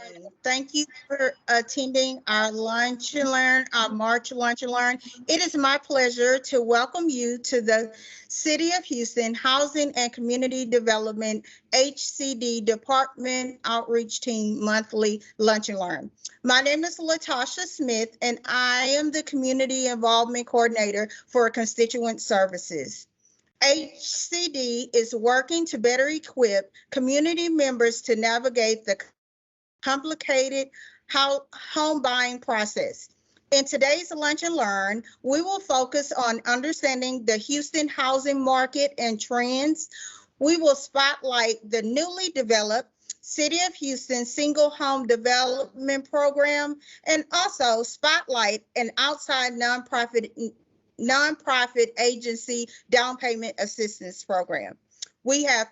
And thank you for attending our Lunch and Learn, our March Lunch and Learn. It is my pleasure to welcome you to the City of Houston Housing and Community Development HCD Department Outreach Team Monthly Lunch and Learn. My name is Latasha Smith, and I am the Community Involvement Coordinator for Constituent Services. HCD is working to better equip community members to navigate the complicated home buying process. In today's Lunch and Learn, we will focus on understanding the Houston housing market and trends. We will spotlight the newly developed City of Houston Single Home Development Program and also spotlight an outside nonprofit agency down payment assistance program. We have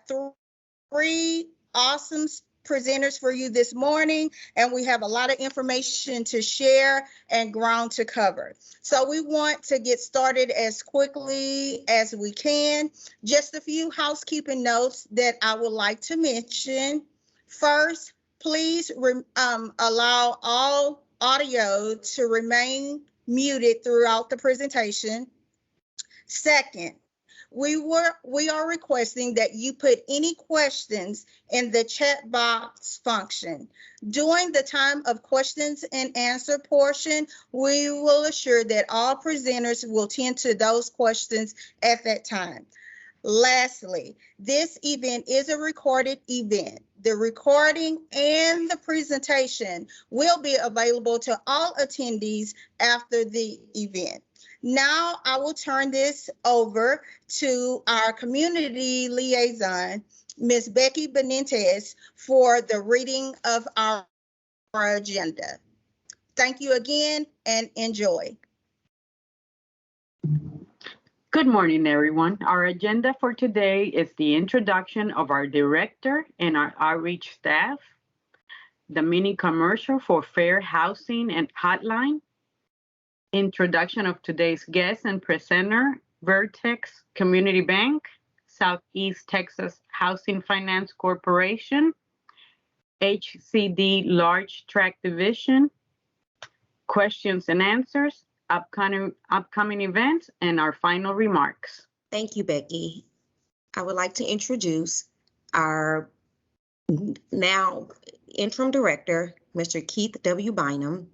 three awesome presenters for you this morning, and we have a lot of information to share and ground to cover. So we want to get started as quickly as we can. Just a few housekeeping notes that I would like to mention. First, please allow all audio to remain muted throughout the presentation. Second, we are requesting that you put any questions in the chat box function. During the time of questions and answer portion, we will assure that all presenters will tend to those questions at that time. Lastly, this event is a recorded event. The recording and the presentation will be available to all attendees after the event. Now I will turn this over to our community liaison, Ms. Becky Benitez, for the reading of our agenda. Thank you again and enjoy. Good morning, everyone. Our agenda for today is the introduction of our director and our outreach staff, the mini commercial for fair housing and hotline, introduction of today's guest and presenter, Vertex Community Bank, Southeast Texas Housing Finance Corporation, HCD Large Tract Division, questions and answers, upcoming events, and our final remarks. Thank you, Becky. I would like to introduce our now interim director, Mr. Keith W. Bynum,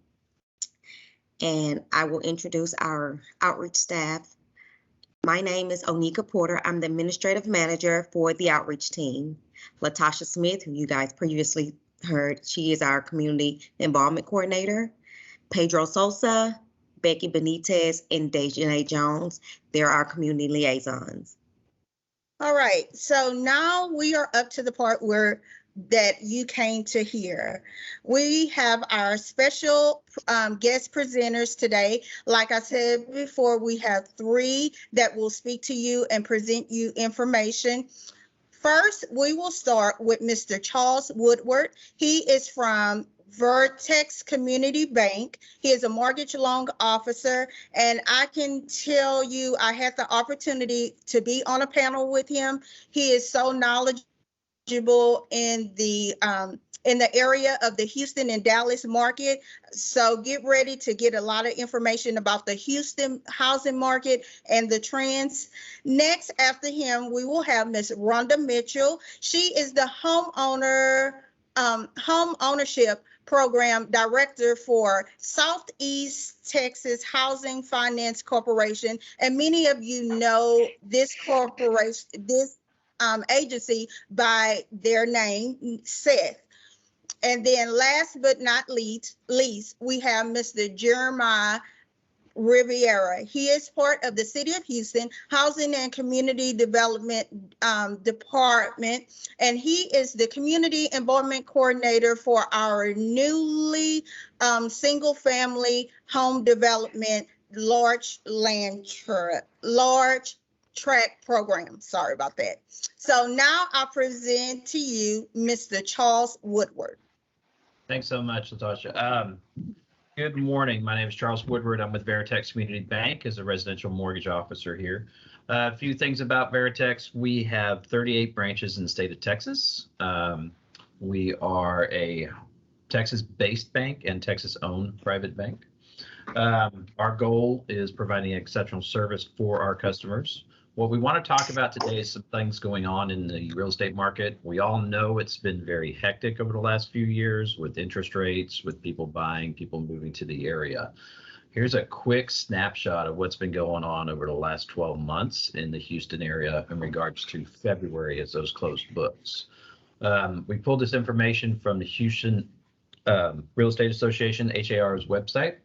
and I will introduce our outreach staff. My name is Onika Porter. I'm the administrative manager for the outreach team. Latasha Smith, who you guys previously heard, she is our community involvement coordinator. Pedro Sosa, Becky Benitez, and Dejanay Jones, they're our community liaisons. All right, so now we are up to the part that you came to hear. We have our special guest presenters today. Like I said before, we have three that will speak to you and present you information. First, we will start with Mr. Charles Woodward. He is from Vertex Community Bank. He is a mortgage loan officer, and I can tell you I had the opportunity to be on a panel with him. He is so knowledgeable in the area of the Houston and Dallas market. So get ready to get a lot of information about the Houston housing market and the trends. Next, after him, we will have Ms. Rhonda Mitchell. She is the home ownership program director for Southeast Texas Housing Finance Corporation. And many of you know this corporation, this agency by their name, Seth. And then last but not least, we have Mr. Jeremiah Riviera. He is part of the City of Houston Housing and Community Development Department, and he is the Community Involvement Coordinator for our newly single-family home development large tract program. Sorry about that. So now I present to you Mr. Charles Woodward. Thanks so much, Latasha. Good morning. My name is Charles Woodward. I'm with Vertex Community Bank as a residential mortgage officer here. A few things about Vertex. We have 38 branches in the state of Texas. We are a Texas-based bank and Texas-owned private bank. Our goal is providing exceptional service for our customers. What we want to talk about today is some things going on in the real estate market. We all know it's been very hectic over the last few years with interest rates, with people buying, people moving to the area. Here's a quick snapshot of what's been going on over the last 12 months in the Houston area in regards to February as those closed books. We pulled this information from the Houston Real Estate Association, HAR's website.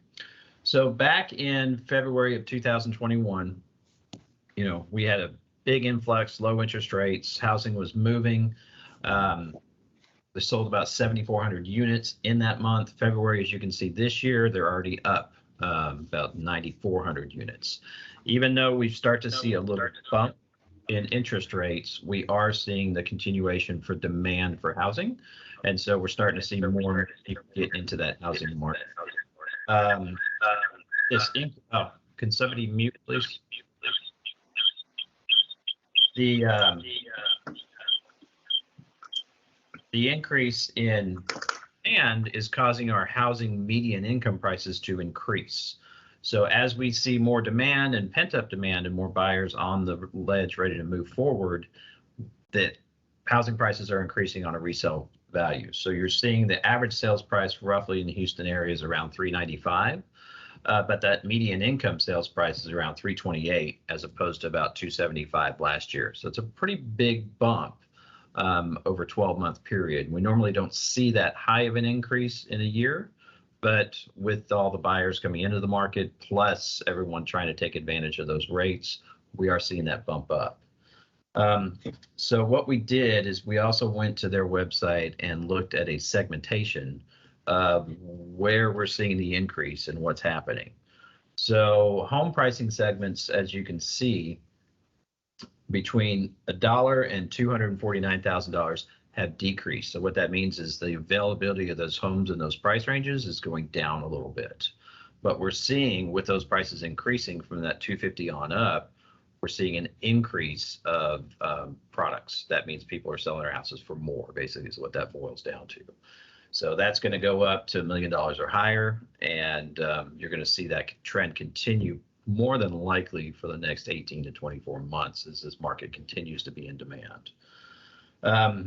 So back in February of 2021, we had a big influx, low interest rates, housing was moving. They sold about 7,400 units in that month. February, as you can see this year, they're already up about 9,400 units. Even though we start to see a little bump in interest rates, we are seeing the continuation for demand for housing. And so we're starting to see more people get into that housing market. Can somebody mute, please? The increase in demand is causing our housing median income prices to increase. So as we see more demand and pent-up demand and more buyers on the ledge ready to move forward, that housing prices are increasing on a resale value. So you're seeing the average sales price roughly in the Houston area is around $395. But that median income sales price is around $328 as opposed to about $275 last year. So it's a pretty big bump over a 12-month period. We normally don't see that high of an increase in a year, but with all the buyers coming into the market, plus everyone trying to take advantage of those rates, we are seeing that bump up. So what we did is we also went to their website and looked at a segmentation of where we're seeing the increase and what's happening. So home pricing segments, as you can see, between $1 and $249,000 have decreased. So what that means is the availability of those homes in those price ranges is going down a little bit. But we're seeing with those prices increasing from that 250 on up, we're seeing an increase of products. That means people are selling their houses for more, basically is what that boils down to. So that's going to go up to $1 million or higher, and you're going to see that trend continue more than likely for the next 18 to 24 months as this market continues to be in demand.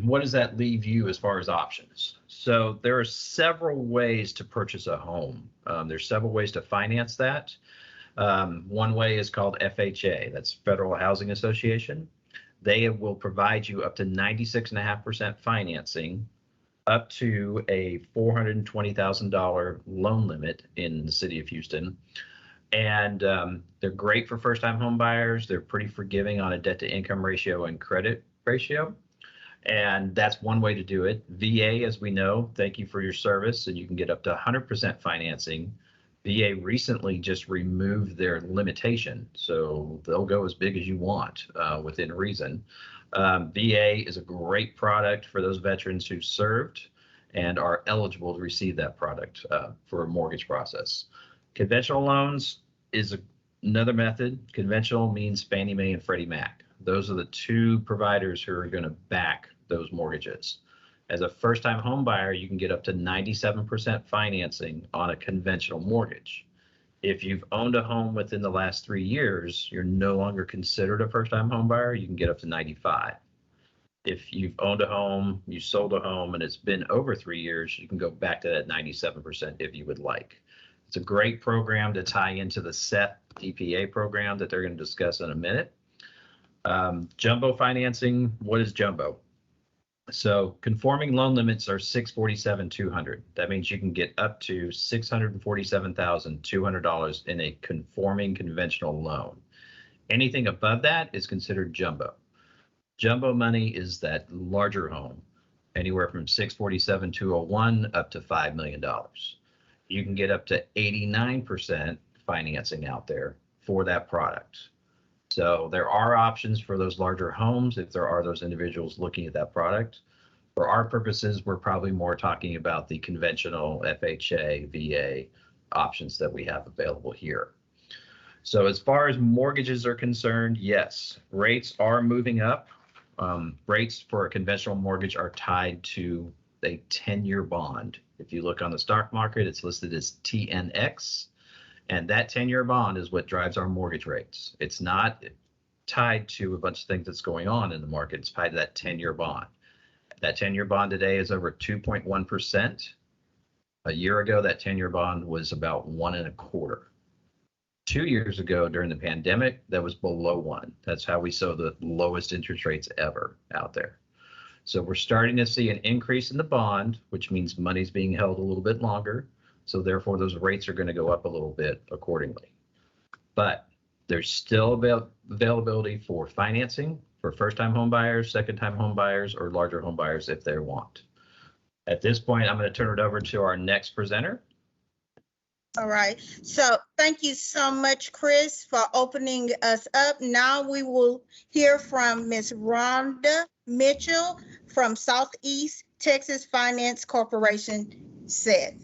What does that leave you as far as options? So there are several ways to purchase a home. There's several ways to finance that. One way is called FHA, that's Federal Housing Association. They will provide you up to 96.5% financing, up to a $420,000 loan limit in the city of Houston. And they're great for first-time home buyers. They're pretty forgiving on a debt-to-income ratio and credit ratio. And that's one way to do it. VA, as we know, thank you for your service, and you can get up to 100% financing. VA recently just removed their limitation, so they'll go as big as you want within reason. VA is a great product for those veterans who served and are eligible to receive that product for a mortgage process. Conventional loans is another method. Conventional means Fannie Mae and Freddie Mac. Those are the two providers who are going to back those mortgages. As a first-time home buyer, you can get up to 97% financing on a conventional mortgage. If you've owned a home within the last 3 years, you're no longer considered a first-time home buyer. You can get up to 95. If you've owned a home, you sold a home, and it's been over 3 years, you can go back to that 97% if you would like. It's a great program to tie into the Hsfdp program that they're going to discuss in a minute. Jumbo financing, what is jumbo? So conforming loan limits are $647,200. That means you can get up to $647,200 in a conforming conventional loan. Anything above that is considered jumbo. Jumbo money is that larger home, anywhere from $647,201 up to $5 million. You can get up to 89% financing out there for that product. So there are options for those larger homes if there are those individuals looking at that product. For our purposes, we're probably more talking about the conventional FHA, VA options that we have available here. So as far as mortgages are concerned, yes, rates are moving up. Rates for a conventional mortgage are tied to a 10-year bond If you look on the stock market, it's listed as TNX, and that 10-year bond is what drives our mortgage rates. It's not tied to a bunch of things that's going on in the market. It's tied to that 10-year bond. That 10-year bond today is over 2.1%. A year ago, that 10-year bond was about 1.25%. 2 years ago, during the pandemic, that was below 1. That's how we saw the lowest interest rates ever out there. So we're starting to see an increase in the bond, which means money's being held a little bit longer. So therefore, those rates are going to go up a little bit accordingly. But there's still availability for financing for first-time home buyers, second-time home buyers, or larger home buyers if they want. At this point, I'm going to turn it over to our next presenter. All right. So thank you so much, Chris, for opening us up. Now we will hear from Ms. Rhonda Mitchell from Southeast Texas Finance Corporation, SED.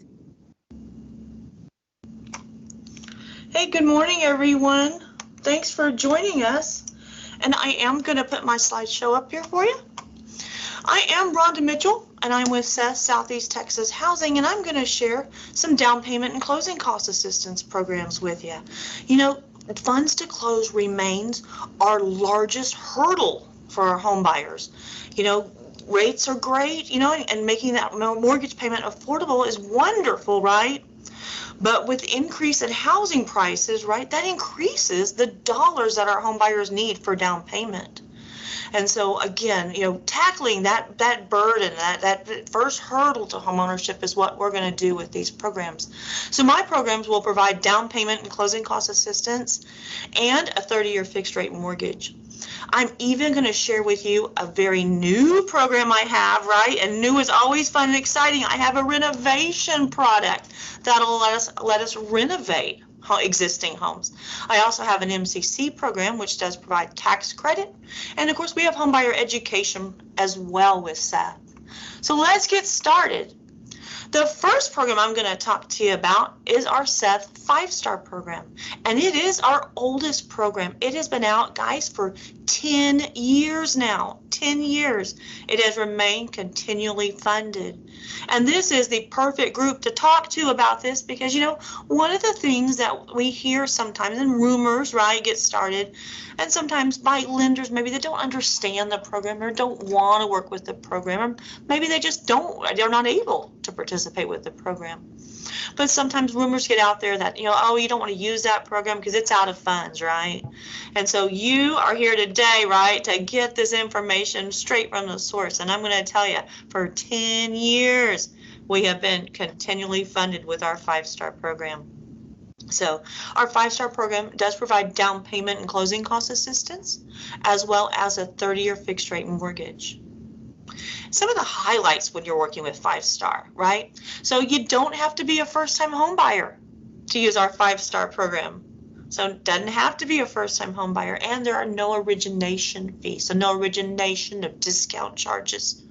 Hey, good morning, everyone. Thanks for joining us. And I am going to put my slideshow up here for you. I am Rhonda Mitchell, and I'm with SES, Southeast Texas Housing, and I'm going to share some down payment and closing cost assistance programs with you. You know, funds to close remains our largest hurdle for our home buyers. You know, rates are great, you know, and making that mortgage payment affordable is wonderful, right? But with increase in housing prices, right, that increases the dollars that our home buyers need for down payment. And so again, you know, tackling that burden, that first hurdle to homeownership is what we're going to do with these programs. So my programs will provide down payment and closing cost assistance and a 30-year fixed rate mortgage. I'm even going to share with you a very new program I have, right? And new is always fun and exciting. I have a renovation product that'll let us renovate existing homes. I also have an MCC program, which does provide tax credit. And of course, we have homebuyer education as well with Seth. So let's get started. The first program I'm going to talk to you about is our Seth 5-star program. And it is our oldest program. It has been out, guys, for 10 years now. 10 years. It has remained continually funded. And this is the perfect group to talk to about this because, you know, one of the things that we hear sometimes, and rumors, right, get started, and sometimes by lenders maybe they don't understand the program or don't want to work with the program, or maybe they just they're not able to participate with the program. But sometimes rumors get out there that, you know, oh, you don't want to use that program because it's out of funds, right? And so you are here today, right, to get this information straight from the source. And I'm going to tell you, for 10 years, we have been continually funded with our 5-star program. So our 5-star program does provide down payment and closing cost assistance, as well as a 30-year fixed rate mortgage. Some of the highlights when you're working with 5-star, right? So you don't have to be a first-time home buyer to use our 5-star program. So it doesn't have to be a first-time home buyer, and there are no origination fees, so no origination of discount charges.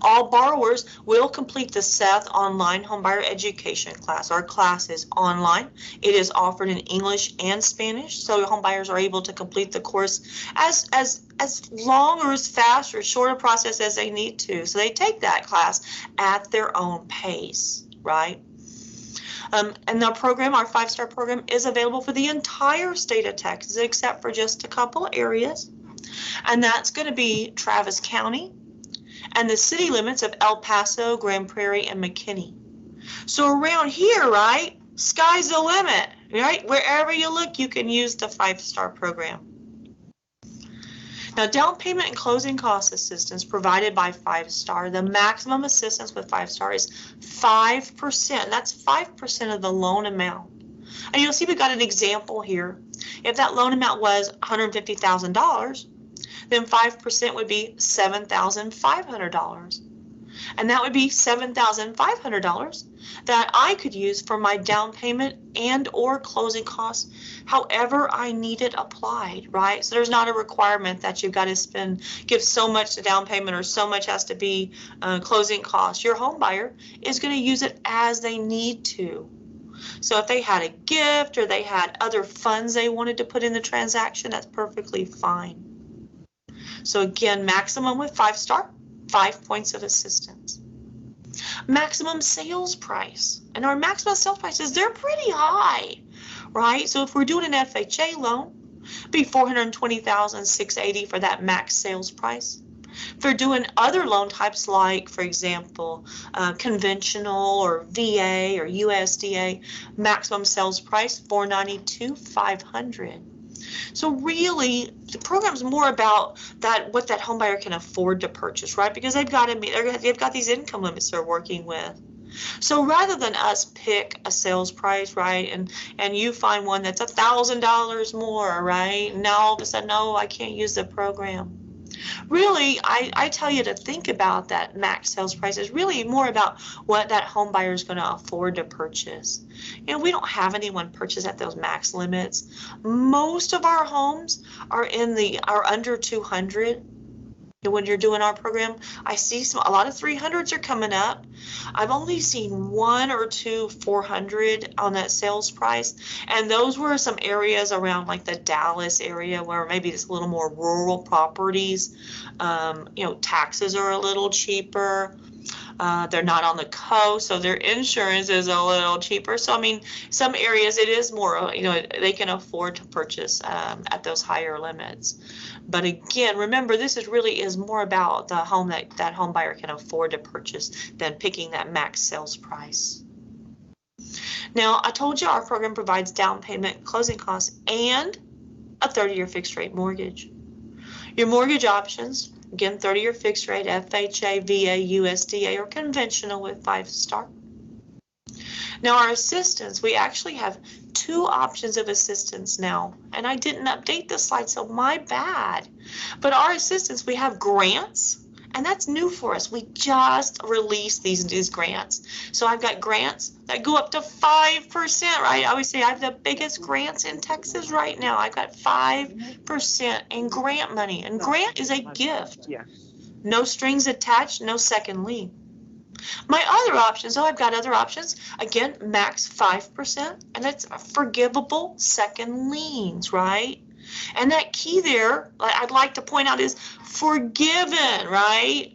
All borrowers will complete the Seth online homebuyer education class. Our class is online. It is offered in English and Spanish, so homebuyers are able to complete the course as long or as fast or short a process as they need to. So they take that class at their own pace, right? And the program, our 5-star program, is available for the entire state of Texas, except for just a couple areas. And that's going to be Travis County and the city limits of El Paso, Grand Prairie, and McKinney. So around here, right, sky's the limit, right? Wherever you look, you can use the 5-star program. Now, down payment and closing cost assistance provided by 5-star, the maximum assistance with 5-star is 5%. That's 5% of the loan amount. And you'll see we've got an example here. If that loan amount was $150,000, then 5% would be $7,500. And that would be $7,500 that I could use for my down payment and or closing costs, however I need it applied, right? So there's not a requirement that you've got to give so much to down payment or so much has to be closing costs. Your home buyer is going to use it as they need to. So if they had a gift or they had other funds they wanted to put in the transaction, that's perfectly fine. So again, maximum with 5-star, 5 points of assistance. Maximum sales price. And our maximum sales prices, they're pretty high, right? So if we're doing an FHA loan, it'd be $420,680 for that max sales price. If they're doing other loan types like, for example, conventional or VA or USDA, maximum sales price $492,500. So really, the program's more about that, what that home buyer can afford to purchase, right? Because they've got these income limits they're working with. So rather than us pick a sales price, right, and you find one that's $1,000 more, right? Now all of a sudden, no, I can't use the program. Really, I tell you to think about that max sales price is really more about what that home buyer is going to afford to purchase. You know, we don't have anyone purchase at those max limits. Most of our homes are under 200. When you're doing our program, I see a lot of 300s are coming up. I've only seen 1 or 2 400 on that sales price, and those were some areas around like the Dallas area where maybe it's a little more rural properties. You know, taxes are a little cheaper. They're not on the coast, so their insurance is a little cheaper. So, I mean, some areas it is more, you know, they can afford to purchase at those higher limits. But again, remember, this is more about the home that home buyer can afford to purchase than picking that max sales price. Now, I told you our program provides down payment, closing costs, and a 30-year fixed rate mortgage. Your mortgage options, again, 30-year fixed rate, FHA, VA, USDA, or conventional with 5-star. Now our assistance, we actually have 2 options of assistance now, and I didn't update this slide, so my bad. But our assistance, we have grants, and that's new for us. We just released these grants. So I've got grants that go up to 5%, right? I always say I have the biggest grants in Texas right now. I've got 5% in grant money, and grant is a gift. No strings attached, no second lien. My other options, I've got other options, again, max 5%, and that's forgivable second liens, right? And that key there, I'd like to point out, is forgiven, right?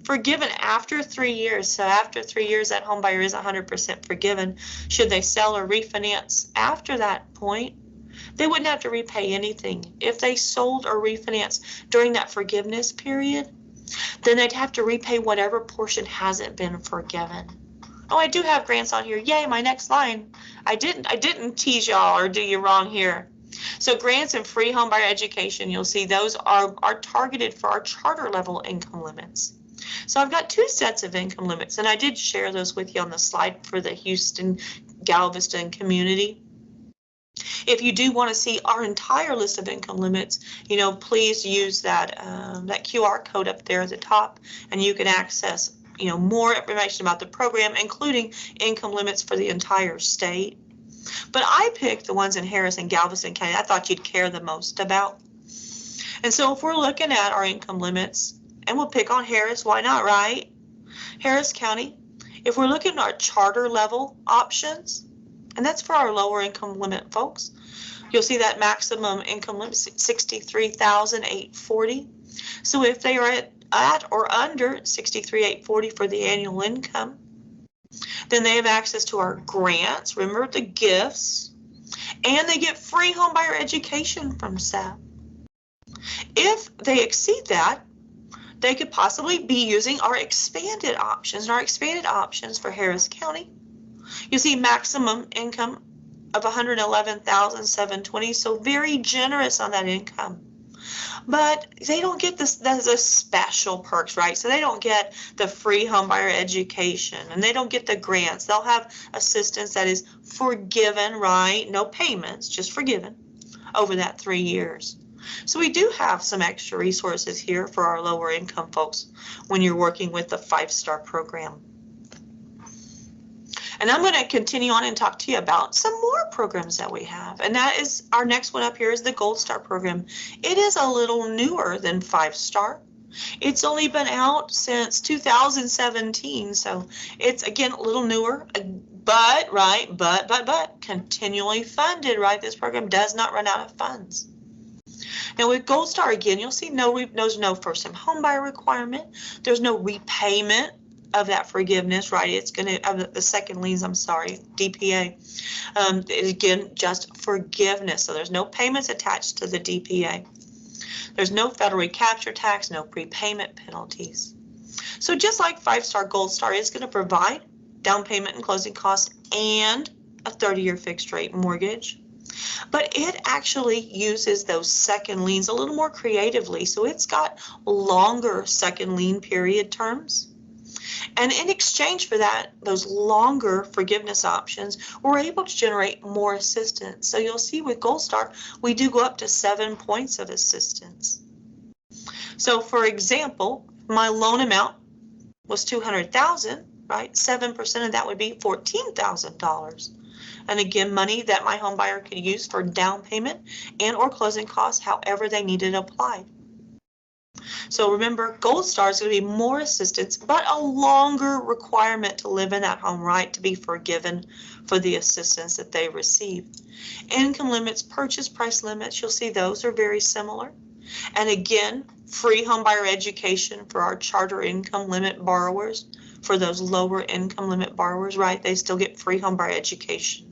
Forgiven after 3 years. So after 3 years, that home buyer is 100% forgiven. Should they sell or refinance after that point, they wouldn't have to repay anything. If they sold or refinanced during that forgiveness period, then they'd have to repay whatever portion hasn't been forgiven. Oh, I do have grants on here. Yay, my next line. I didn't tease y'all or do you wrong here. So grants and free home buyer education, you'll see those are targeted for our charter level income limits. So I've got 2 sets of income limits, and I did share those with you on the slide for the Houston, Galveston community. If you do want to see our entire list of income limits, you know, please use that QR code up there at the top, and you can access, you know, more information about the program, including income limits for the entire state. But I picked the ones in Harris and Galveston County I thought you'd care the most about. And so if we're looking at our income limits, and we'll pick on Harris, why not, right? Harris County, if we're looking at our charter level options, and that's for our lower income limit folks, you'll see that maximum income limit is $63,840. So if they are at or under $63,840 for the annual income, then they have access to our grants, remember the gifts, and they get free home buyer education from staff. If they exceed that, they could possibly be using our expanded options. And our expanded options for Harris County, you see maximum income of $111,720, so very generous on that income. But they don't get this, that's a special perks, right? So they don't get the free homebuyer education, and they don't get the grants. They'll have assistance that is forgiven, right? No payments, just forgiven over that 3 years. So we do have some extra resources here for our lower income folks when you're working with the 5-star program. And I'm going to continue on and talk to you about some more programs that we have. And that is, our next one up here is the Gold Star program. It is a little newer than 5-star. It's only been out since 2017. So it's, again, a little newer, but continually funded, right? This program does not run out of funds. Now with Gold Star, again, you'll see there's no first-time home buyer requirement. There's no repayment of that forgiveness, right? It's going to, of the second liens, I'm sorry, DPA. Again, just forgiveness. So there's no payments attached to the DPA. There's no federal recapture tax, no prepayment penalties. So just like 5-Star Gold Star is going to provide down payment and closing costs and a 30-year fixed rate mortgage, but it actually uses those second liens a little more creatively. So it's got longer second lien period terms. And in exchange for that, those longer forgiveness options, we're able to generate more assistance. So you'll see with Gold Star, we do go up to 7 points of assistance. So for example, my loan amount was $200,000, right? 7% of that would be $14,000. And again, money that my home buyer could use for down payment and or closing costs, however they need it applied. So remember, Gold Star is going to be more assistance, but a longer requirement to live in that home, right, to be forgiven for the assistance that they receive. Income limits, purchase price limits, you'll see those are very similar. And again, free home buyer education for our charter income limit borrowers. For those lower income limit borrowers, right, they still get free home buyer education.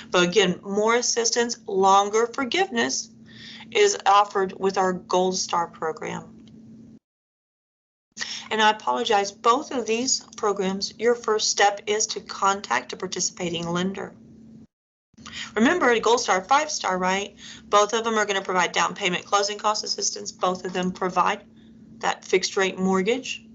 But again, more assistance, longer forgiveness is offered with our Gold Star program. And I apologize, both of these programs, your first step is to contact a participating lender. Remember, a Gold Star, 5-Star, right? Both of them are going to provide down payment closing cost assistance. Both of them provide that fixed rate mortgage.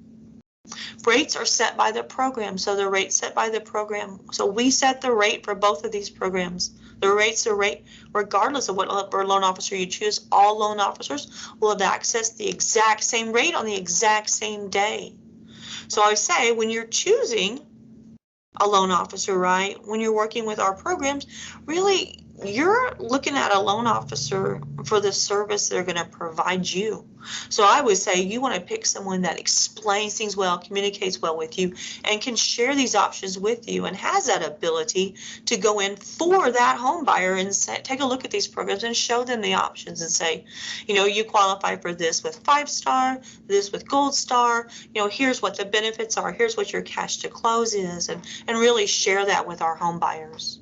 Rates are set by the program, so the rate's set by the program. So we set the rate for both of these programs. The rate's the rate regardless of what loan officer you choose. All loan officers will have access to the exact same rate on the exact same day. So I say when you're choosing a loan officer, right, when you're working with our programs, really you're looking at a loan officer for the service they're going to provide you. So I would say you want to pick someone that explains things well, communicates well with you, and can share these options with you and has that ability to go in for that home buyer and say, take a look at these programs and show them the options and say, you know, you qualify for this with 5-Star, this with Gold Star, you know, here's what the benefits are, here's what your cash to close is, and really share that with our home buyers.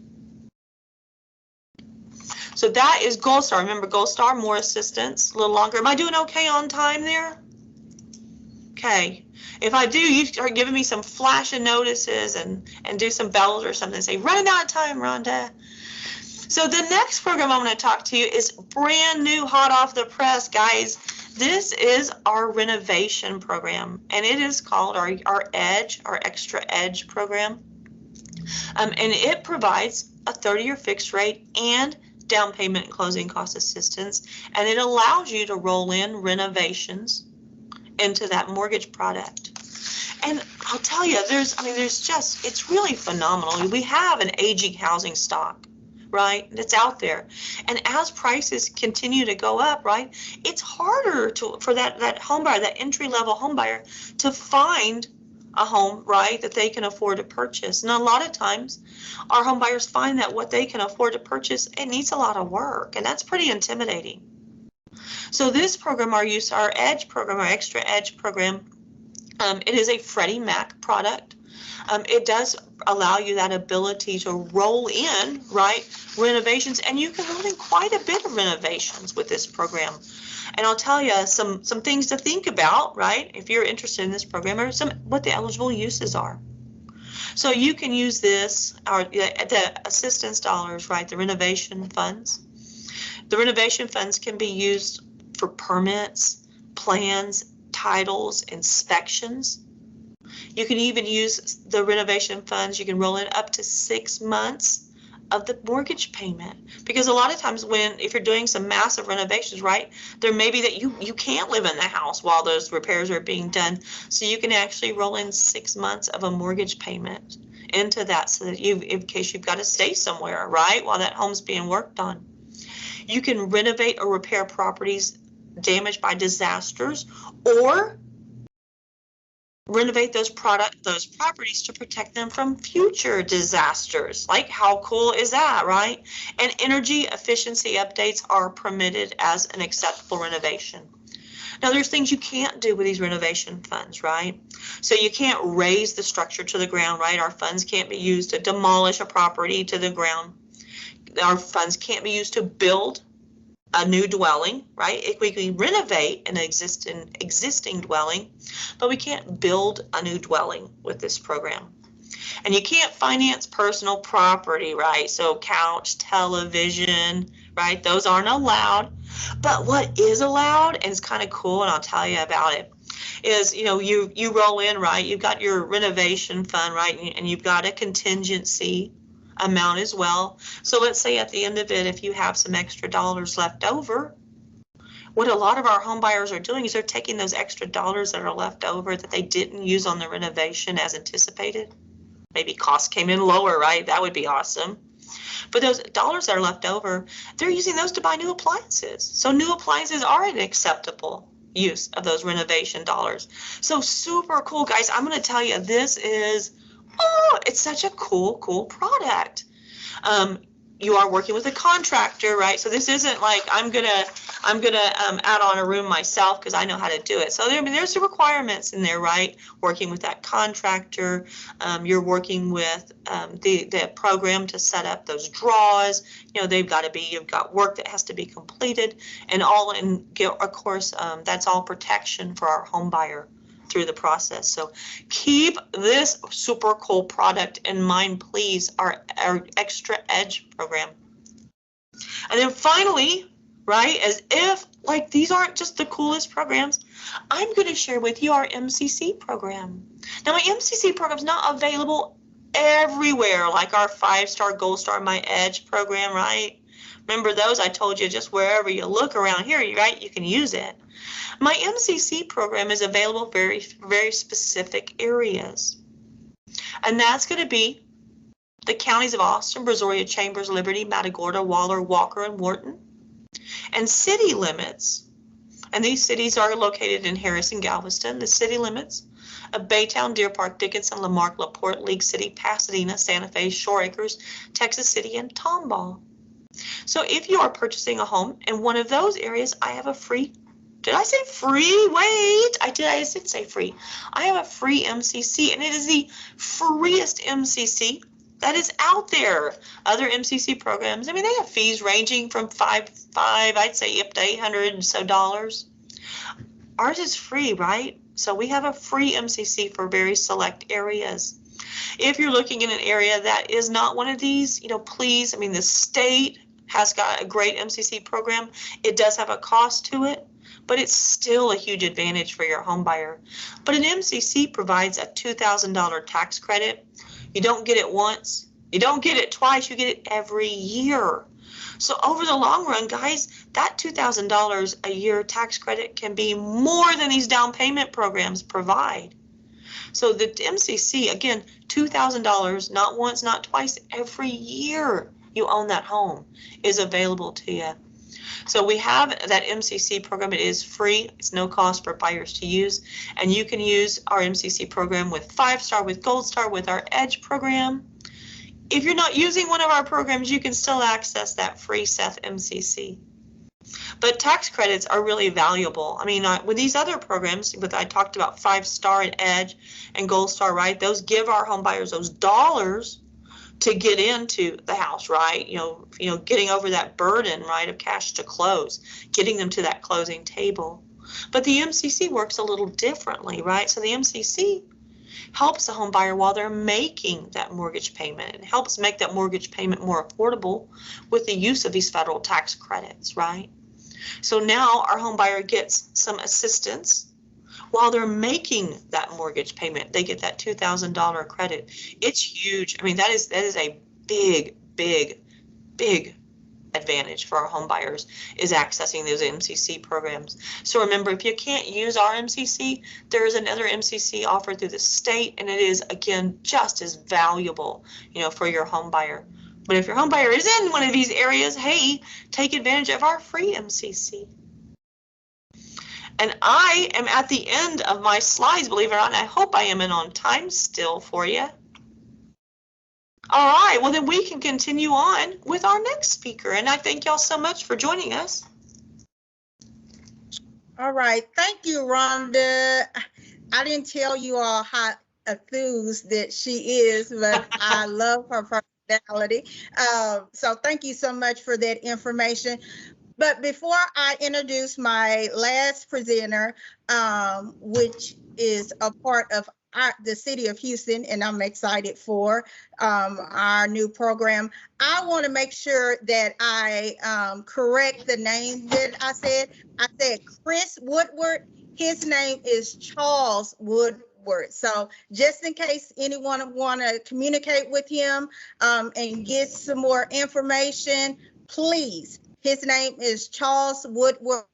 So that is Gold Star. Remember, Gold Star, more assistance, a little longer. Am I doing okay on time there? Okay. If I do, you start giving me some flashing notices and do some bells or something. Say, running out of time, Rhonda. So the next program I'm going to talk to you is brand new, hot off the press, guys. This is our renovation program, and it is called our Edge, our Extra Edge program. And it provides a 30-year fixed rate and down payment and closing cost assistance, and it allows you to roll in renovations into that mortgage product. And I'll tell you, it's really phenomenal. We have an aging housing stock, right, that's out there, and as prices continue to go up, right, it's harder for that home buyer, that entry-level home buyer, to find a home, right, that they can afford to purchase. And a lot of times our home buyers find that what they can afford to purchase, it needs a lot of work, and that's pretty intimidating. So this program, our Edge program, our Extra Edge program, it is a Freddie Mac product. It does allow you that ability to roll in, right, renovations, and you can roll in quite a bit of renovations with this program. And I'll tell you some things to think about, right, if you're interested in this program, or what the eligible uses are. So you can use this, the assistance dollars, right, the renovation funds. The renovation funds can be used for permits, plans, titles, inspections. You can even use the renovation funds. You can roll in up to 6 months of the mortgage payment, because a lot of times if you're doing some massive renovations, right, there may be that you can't live in the house while those repairs are being done, so you can actually roll in 6 months of a mortgage payment into that, so that in case you've got to stay somewhere, right, while that home's being worked on. You can renovate or repair properties damaged by disasters, or renovate those properties to protect them from future disasters. Like, how cool is that, right? And energy efficiency updates are permitted as an acceptable renovation. Now, there's things you can't do with these renovation funds, right? So you can't raise the structure to the ground, right? Our funds can't be used to demolish a property to the ground. Our funds can't be used to build a new dwelling, right? If we can renovate an existing dwelling, but we can't build a new dwelling with this program. And you can't finance personal property, right? So couch, television, right? Those aren't allowed. But what is allowed, and it's kind of cool, and I'll tell you about it, is, you know, you roll in, right? You've got your renovation fund, right? And you've got a contingency amount as well. So let's say at the end of it, if you have some extra dollars left over, what a lot of our home buyers are doing is they're taking those extra dollars that are left over that they didn't use on the renovation as anticipated. Maybe costs came in lower, right? That would be awesome. But those dollars that are left over, they're using those to buy new appliances. So new appliances are an acceptable use of those renovation dollars. So super cool, guys. I'm going to tell you, this is, oh, it's such a cool product. You are working with a contractor, right? So this isn't like I'm gonna add on a room myself because I know how to do it. So there's the requirements in there, right? Working with that contractor, you're working with the program to set up those draws. You know, they've got to be, you've got work that has to be completed, and all in, of course, that's all protection for our home buyer through the process. So keep this super cool product in mind, please, our Extra Edge program. And then finally, right, as if like these aren't just the coolest programs, I'm going to share with you our MCC program. Now, my MCC program is not available everywhere like our 5-star, Gold Star, My Edge program, right? Remember those? I told you just wherever you look around here, right, you can use it. My MCC program is available very, very specific areas. And that's going to be the counties of Austin, Brazoria, Chambers, Liberty, Matagorda, Waller, Walker, and Wharton. And city limits. And these cities are located in Harrison, Galveston. The city limits of Baytown, Deer Park, Dickinson, Lamarck, LaPorte, League City, Pasadena, Santa Fe, Shore Acres, Texas City, and Tomball. So if you are purchasing a home in one of those areas, I have a free, did I say free? Wait, I did say free. I have a free MCC, and it is the freest MCC that is out there. Other MCC programs, I mean, they have fees ranging from I'd say up to $800 and so dollars. Ours is free, right? So we have a free MCC for very select areas. If you're looking in an area that is not one of these, you know, please, I mean, the state has got a great MCC program. It does have a cost to it, but it's still a huge advantage for your home buyer. But an MCC provides a $2,000 tax credit. You don't get it once, you don't get it twice, you get it every year. So over the long run, guys, that $2,000 a year tax credit can be more than these down payment programs provide. So the MCC, again, $2,000, not once, not twice, every year you own that home is available to you. So we have that MCC program. It is free. It's no cost for buyers to use. And you can use our MCC program with 5-star, with Gold Star, with our Edge program. If you're not using one of our programs, you can still access that free Seth MCC. But tax credits are really valuable. I mean, with these other programs, with I talked about 5-star and Edge and Gold Star, right? Those give our home buyers those dollars to get into the house, right? You know, getting over that burden, right, of cash to close, getting them to that closing table. But the MCC works a little differently, right? So the MCC helps the home buyer while they're making that mortgage payment. It helps make that mortgage payment more affordable with the use of these federal tax credits, right? So now our home buyer gets some assistance while they're making that mortgage payment. They get that $2,000 credit. It's huge. I mean, that is a big advantage for our home buyers, is accessing those MCC programs. So remember, if you can't use our MCC, there is another MCC offered through the state, and it is, again, just as valuable, you know, for your home buyer. But if your home buyer is in one of these areas, hey, take advantage of our free MCC. And I am at the end of my slides, believe it or not, and I hope I am in on time still for you. All right, well then we can continue on with our next speaker, and I thank y'all so much for joining us. All right. Thank you, Rhonda. I didn't tell you all how enthused that she is, but I love her personality. So thank you so much for that information. But before I introduce my last presenter, which is a part of the city of Houston, and I'm excited for our new program, I want to make sure that I correct the name that I said. I said Chris Woodward. His name is Charles Woodward. So just in case anyone want to communicate with him and get some more information, please. His name is Charles Woodward,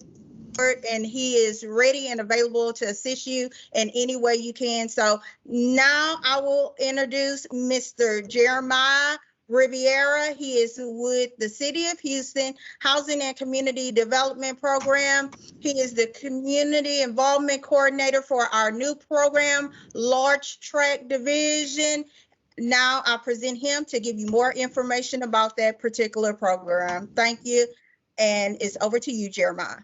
and he is ready and available to assist you in any way you can. So now I will introduce Mr. Jeremiah Riviera. He is with the City of Houston Housing and Community Development Program. He is the Community Involvement Coordinator for our new program, Large Tract Division. Now I present him to give you more information about that particular program. Thank you. And it's over to you, Jeremiah.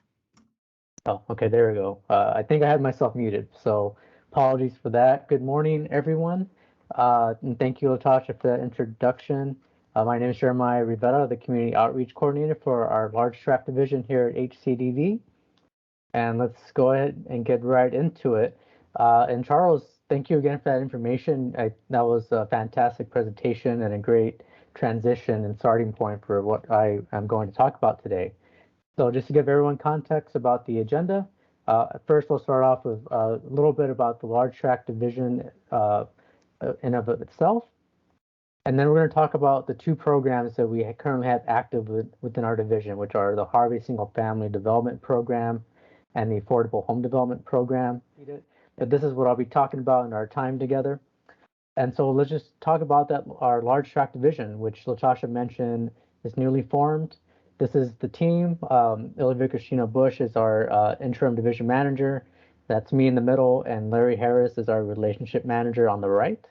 Oh, okay, there we go. I think I had myself muted, so apologies for that. Good morning, everyone. And thank you, Latasha, for that introduction. My name is Jeremiah Rivera, the Community Outreach Coordinator for our Large Tract Division here at Hsdp. And let's go ahead and get right into it. And Charles, thank you again for that information. That was a fantastic presentation and a great transition and starting point for what I am going to talk about today. So just to give everyone context about the agenda, first we'll start off with a little bit about the Large Tract Division in of itself. And then we're going to talk about the two programs that we currently have active within our division, which are the Harvey Single Family Development Program and the Affordable Home Development Program. This is what I'll be talking about in our time together. And so let's just talk about that, our Large Tract Division, which Latasha mentioned is newly formed. This is the team. Ilya Christina Bush is our interim division manager. That's me in the middle, and Larry Harris is our relationship manager on the right.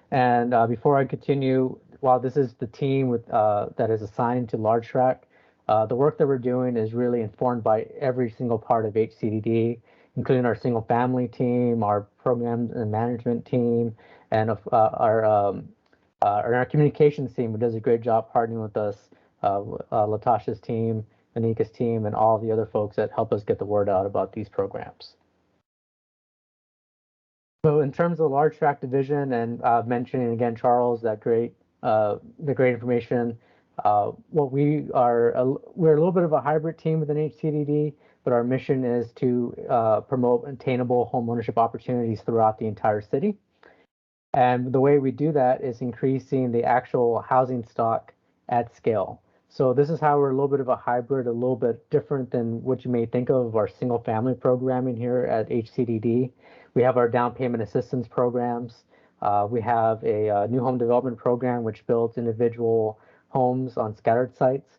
And before I continue, while this is the team that is assigned to Large Tract, the work that we're doing is really informed by every single part of Hsdp, including our single family team, our program and management team, and our communications team, who does a great job partnering with us, Latasha's team, Anika's team, and all the other folks that help us get the word out about these programs. So in terms of the Large Tract Division, and mentioning again, Charles, the great information. What we're a little bit of a hybrid team within Hsdp, but our mission is to promote attainable homeownership opportunities throughout the entire city. And the way we do that is increasing the actual housing stock at scale. So this is how we're a little bit of a hybrid, a little bit different than what you may think of our single family programming here at Hsdp. We have our down payment assistance programs. We have a new home development program, which builds individual homes on scattered sites.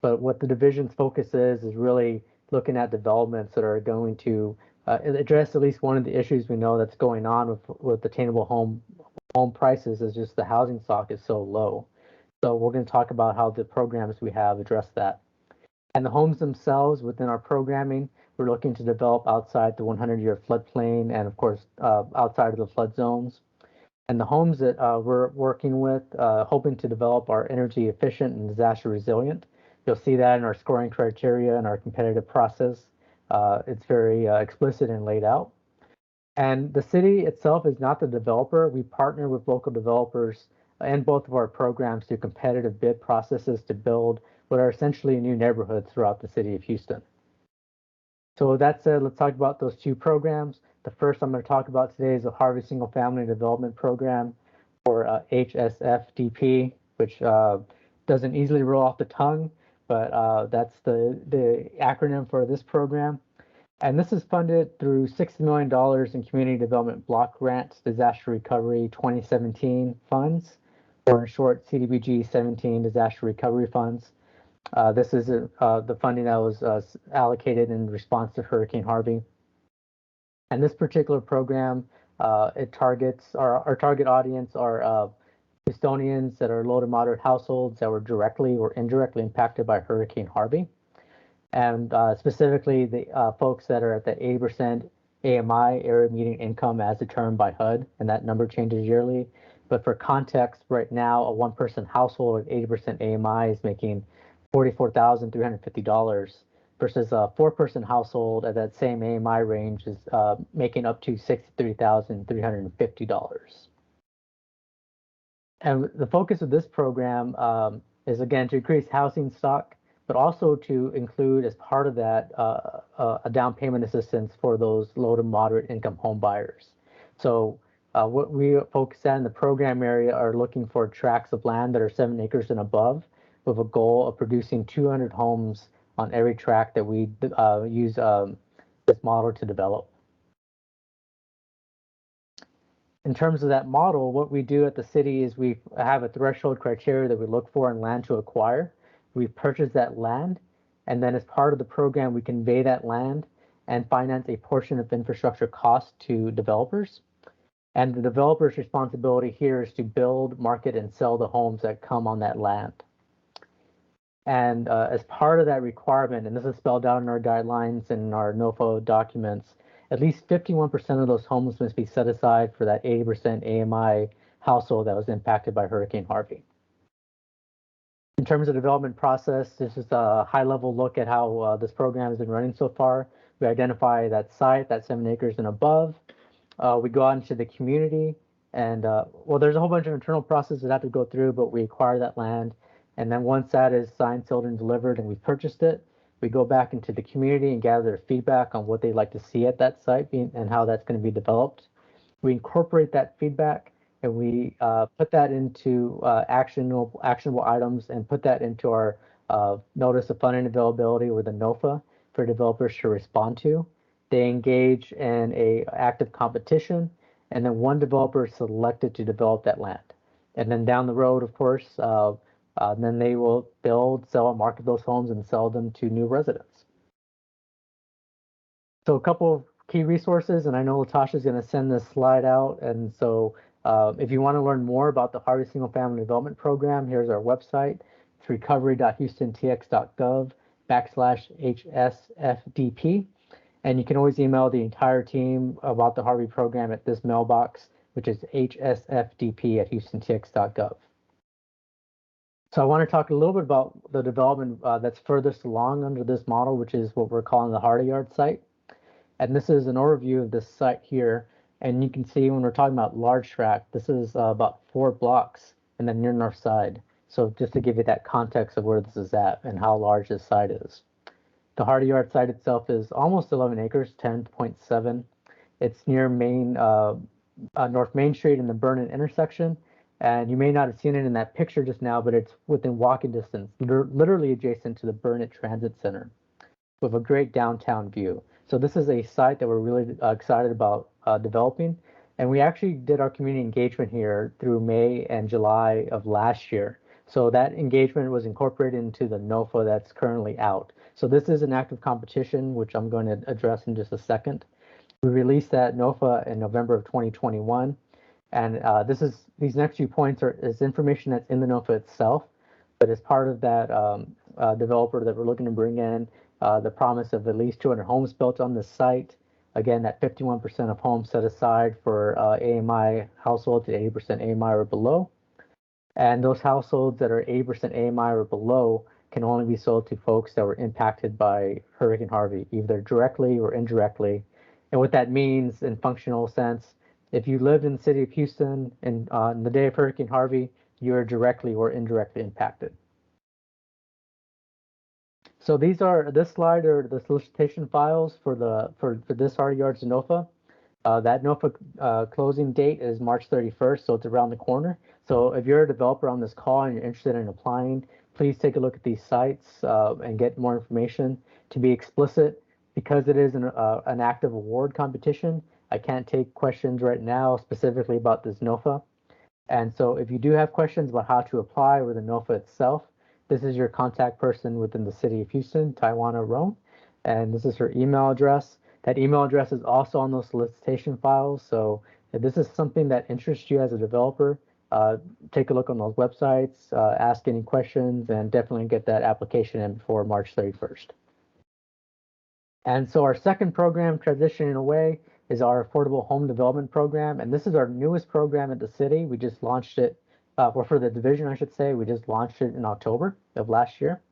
But what the division's focus is really looking at developments that are going to address at least one of the issues we know that's going on with attainable home prices, is just the housing stock is so low. So we're going to talk about how the programs we have address that. And the homes themselves within our programming, we're looking to develop outside the 100-year floodplain and, of course, outside of the flood zones. And the homes that we're working with, hoping to develop, are energy efficient and disaster resilient. You'll see that in our scoring criteria and our competitive process. It's very explicit and laid out. And the city itself is not the developer. We partner with local developers in both of our programs through competitive bid processes to build what are essentially new neighborhoods throughout the city of Houston. So with that said, let's talk about those two programs. The first I'm going to talk about today is the Harvey Single Family Development Program, or Hsfdp, which doesn't easily roll off the tongue, but that's the acronym for this program. And this is funded through $60 million in Community Development Block Grants, Disaster Recovery 2017 funds, or in short, CDBG 17 Disaster Recovery Funds. This is the funding that was allocated in response to Hurricane Harvey. And this particular program, it targets, our target audience are Houstonians that are low to moderate households that were directly or indirectly impacted by Hurricane Harvey. and specifically the folks that are at the 80% AMI, area median income as determined by HUD, and that number changes yearly. But for context, right now, a one-person household at 80% AMI is making $44,350 versus a four-person household at that same AMI range is making up to $63,350. And the focus of this program is, again, to increase housing stock, but also to include as part of that a down payment assistance for those low to moderate income home buyers. So what we focus on in the program area are looking for tracts of land that are 7 acres and above, with a goal of producing 200 homes on every tract that we use this model to develop. In terms of that model, what we do at the city is we have a threshold criteria that we look for in land to acquire. We purchase that land, and then as part of the program, we convey that land and finance a portion of infrastructure costs to developers. And the developer's responsibility here is to build, market, and sell the homes that come on that land. And as part of that requirement, and this is spelled out in our guidelines and our NOFO documents, at least 51% of those homes must be set aside for that 80% AMI household that was impacted by Hurricane Harvey. In terms of development process, this is a high-level look at how this program has been running so far. We identify that site, that 7 acres and above. We go out into the community, and well, there's a whole bunch of internal processes that have to go through, but we acquire that land. And then once that is signed, sealed, and delivered, and we've purchased it, we go back into the community and gather their feedback on what they'd like to see at that site and how that's going to be developed. We incorporate that feedback and we put that into actionable items and put that into our notice of funding availability or the NOFA for developers to respond to. They engage in a active competition, and then one developer is selected to develop that land. And then down the road, of course, then they will build, sell, and market those homes and sell them to new residents. So a couple of key resources, and I know Latasha is going to send this slide out. And so if you want to learn more about the Harvey Single Family Development Program, here's our website. It's recovery.houstontx.gov/Hsfdp. And you can always email the entire team about the Harvey program at this mailbox, which is hsfdp@houstontx.gov. So I want to talk a little bit about the development that's furthest along under this model, which is what we're calling the Hardy Yard site. And this is an overview of this site here. And you can see when we're talking about large tract, this is about 4 blocks in the near north side. So just to give you that context of where this is at and how large this site is. The Hardy Yard site itself is almost 11 acres, 10.7. It's near North Main Street in the Vernon intersection. And you may not have seen it in that picture just now, but it's within walking distance, literally adjacent to the Burnett Transit Center with a great downtown view. So this is a site that we're really excited about developing. And we actually did our community engagement here through May and July of last year. So that engagement was incorporated into the NOFA that's currently out. So this is an active competition, which I'm going to address in just a second. We released that NOFA in November of 2021. And these next few points is information that's in the NOFA itself, but as part of that developer that we're looking to bring in, the promise of at least 200 homes built on this site. Again, that 51% of homes set aside for AMI households at 80% AMI or below. And those households that are 80% AMI or below can only be sold to folks that were impacted by Hurricane Harvey, either directly or indirectly. And what that means in functional sense, if you lived in the city of Houston and on the day of Hurricane Harvey, you are directly or indirectly impacted. So this slide are the solicitation files for this Hardy Yards NOFA. That NOFA closing date is March 31st, so it's around the corner. So if you're a developer on this call and you're interested in applying, please take a look at these sites and get more information. To be explicit, because it is an active award competition, I can't take questions right now specifically about this NOFA. And so if you do have questions about how to apply or the NOFA itself, this is your contact person within the city of Houston, Taiwana Rome, and this is her email address. That email address is also on those solicitation files. So if this is something that interests you as a developer, take a look on those websites, ask any questions, and definitely get that application in before March 31st. And so our second program, transitioning away, is our affordable home development program. And this is our newest program at the city. We just launched it, or for the division, I should say. We just launched it in October of last year.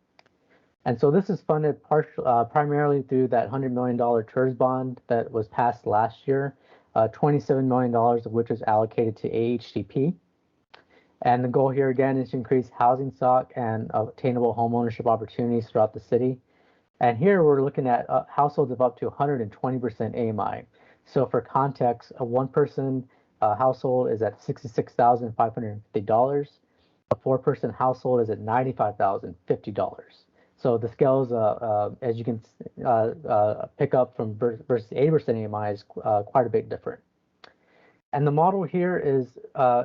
And so this is funded primarily through that $100 million TERS bond that was passed last year, $27 million of which was allocated to Hsdp. And the goal here again is to increase housing stock and attainable home ownership opportunities throughout the city. And here we're looking at households of up to 120% AMI. So for context, a one-person household is at $66,550. A four-person household is at $95,050. So the scales, as you can pick up from versus 80% AMI is quite a bit different. And the model here is,